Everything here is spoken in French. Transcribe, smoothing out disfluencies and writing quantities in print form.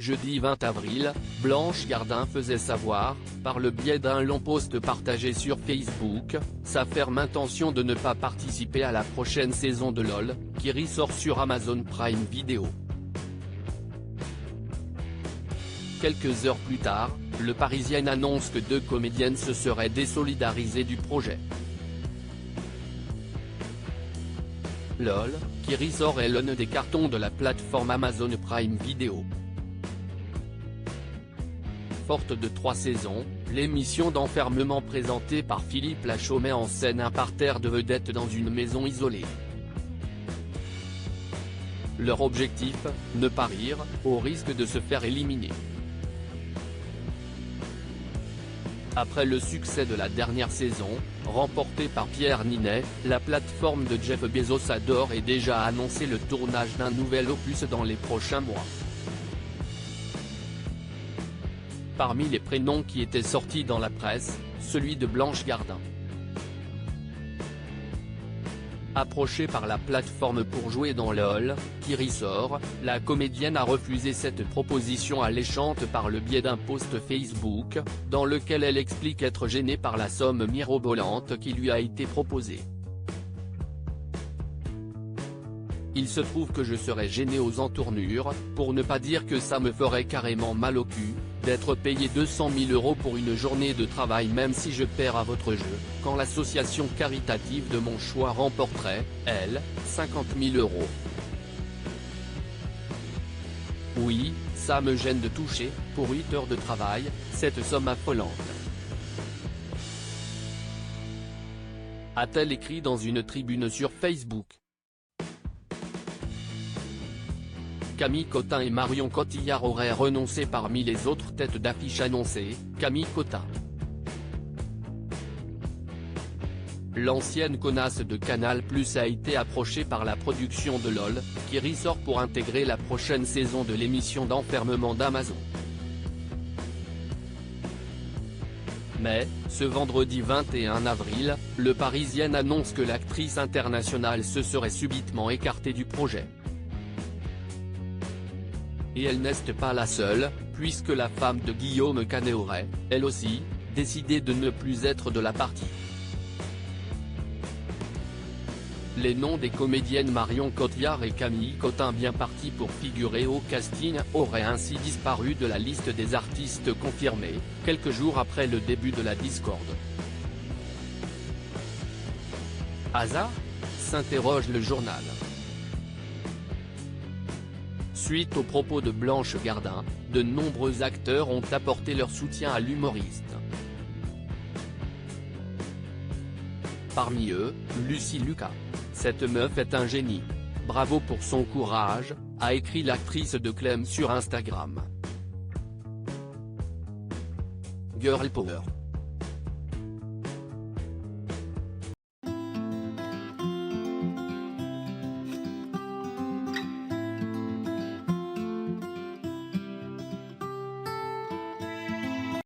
Jeudi 20 avril, Blanche Gardin faisait savoir, par le biais d'un long post partagé sur Facebook, sa ferme intention de ne pas participer à la prochaine saison de LOL, qui ressort sur Amazon Prime Video. Quelques heures plus tard, Le Parisien annonce que 2 comédiennes se seraient désolidarisées du projet. LOL, qui ressort est l'un des cartons de la plateforme Amazon Prime Video. Forte de 3 saisons, l'émission d'enfermement présentée par Philippe Lachaud met en scène un parterre de vedettes dans une maison isolée. Leur objectif, ne pas rire, au risque de se faire éliminer. Après le succès de la dernière saison, remportée par Pierre Ninet, la plateforme de Jeff Bezos a d'ores et déjà annoncé le tournage d'un nouvel opus dans les prochains mois. Parmi les prénoms qui étaient sortis dans la presse, celui de Blanche Gardin. Approchée par la plateforme pour jouer dans LOL, qui ressort, la comédienne a refusé cette proposition alléchante par le biais d'un post Facebook, dans lequel elle explique être gênée par la somme mirobolante qui lui a été proposée. Il se trouve que je serais gêné aux entournures, pour ne pas dire que ça me ferait carrément mal au cul, d'être payé 200 000 € pour une journée de travail même si je perds à votre jeu, quand l'association caritative de mon choix remporterait, elle, 50 000 €. Oui, ça me gêne de toucher, pour 8 heures de travail, cette somme affolante. A-t-elle écrit dans une tribune sur Facebook. Camille Cotin et Marion Cotillard auraient renoncé parmi les autres têtes d'affiche annoncées, Camille Cotin. L'ancienne connasse de Canal+ a été approchée par la production de LOL, qui ressort pour intégrer la prochaine saison de l'émission d'enfermement d'Amazon. Mais, ce vendredi 21 avril, Le Parisien annonce que l'actrice internationale se serait subitement écartée du projet. Et elle n'est pas la seule, puisque la femme de Guillaume Canet aurait, elle aussi, décidé de ne plus être de la partie. Les noms des comédiennes Marion Cotillard et Camille Cotin, bien partis pour figurer au casting, auraient ainsi disparu de la liste des artistes confirmés, quelques jours après le début de la discorde. Hasard ? S'interroge le journal. Suite aux propos de Blanche Gardin, de nombreux acteurs ont apporté leur soutien à l'humoriste. Parmi eux, Lucie Lucas. Cette meuf est un génie. Bravo pour son courage, a écrit l'actrice de Clem sur Instagram. Girl Power.